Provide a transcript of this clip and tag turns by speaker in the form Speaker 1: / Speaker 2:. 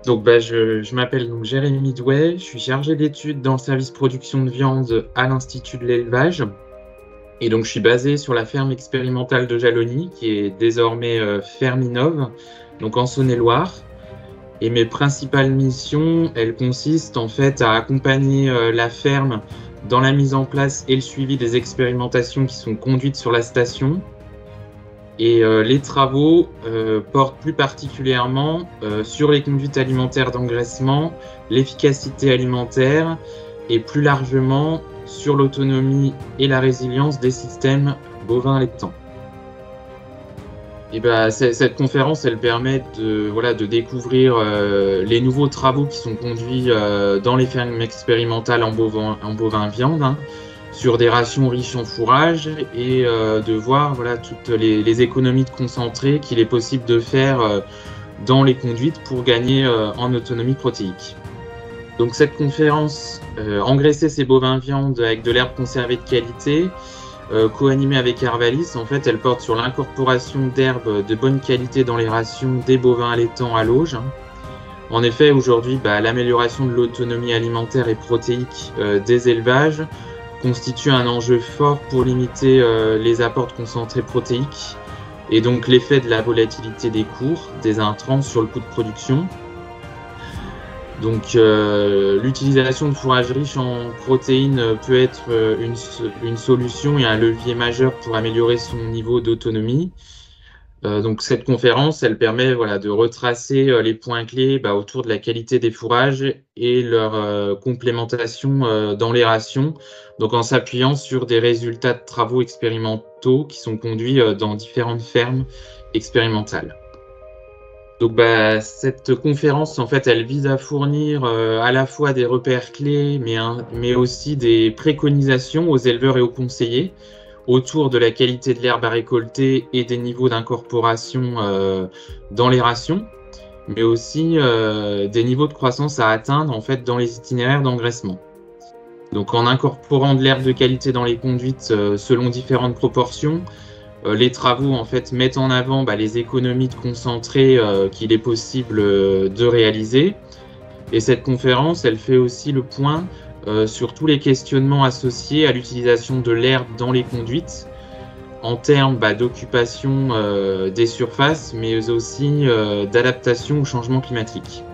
Speaker 1: Je m'appelle donc Jérémy Douai, je suis chargé d'études dans le service production de viande à l'Institut de l'élevage. Et donc, je suis basé sur la ferme expérimentale de Jalony, qui est désormais Ferme Innov, donc en Saône-et-Loire. Et mes principales missions, elles consistent en fait à accompagner la ferme dans la mise en place et le suivi des expérimentations qui sont conduites sur la station. Et les travaux portent plus particulièrement sur les conduites alimentaires d'engraissement, l'efficacité alimentaire et plus largement sur l'autonomie et la résilience des systèmes bovins allaitants. Et cette conférence, elle permet de découvrir les nouveaux travaux qui sont conduits dans les fermes expérimentales en bovin viande, hein, sur des rations riches en fourrage et de voir toutes les économies de concentré qu'il est possible de faire dans les conduites pour gagner en autonomie protéique. Donc cette conférence, engraisser ses bovins viande avec de l'herbe conservée de qualité, co-animée avec Hervalis, en fait, elle porte sur l'incorporation d'herbes de bonne qualité dans les rations des bovins allaitants à l'auge. En effet, aujourd'hui, l'amélioration de l'autonomie alimentaire et protéique des élevages constitue un enjeu fort pour limiter les apports de concentrés protéiques et donc l'effet de la volatilité des cours des intrants sur le coût de production. Donc l'utilisation de fourrage riche en protéines peut être une solution et un levier majeur pour améliorer son niveau d'autonomie. Donc cette conférence, elle permet de retracer les points clés autour de la qualité des fourrages et leur complémentation dans les rations, donc en s'appuyant sur des résultats de travaux expérimentaux qui sont conduits dans différentes fermes expérimentales. Donc cette conférence, en fait, elle vise à fournir à la fois des repères clés, mais aussi des préconisations aux éleveurs et aux conseillers autour de la qualité de l'herbe à récolter et des niveaux d'incorporation dans les rations, mais aussi des niveaux de croissance à atteindre en fait dans les itinéraires d'engraissement. Donc en incorporant de l'herbe de qualité dans les conduites selon différentes proportions, les travaux en fait mettent en avant les économies de concentré qu'il est possible de réaliser. Et cette conférence, elle fait aussi le point sur tous les questionnements associés à l'utilisation de l'herbe dans les conduites, en termes d'occupation des surfaces, mais aussi d'adaptation au changement climatique.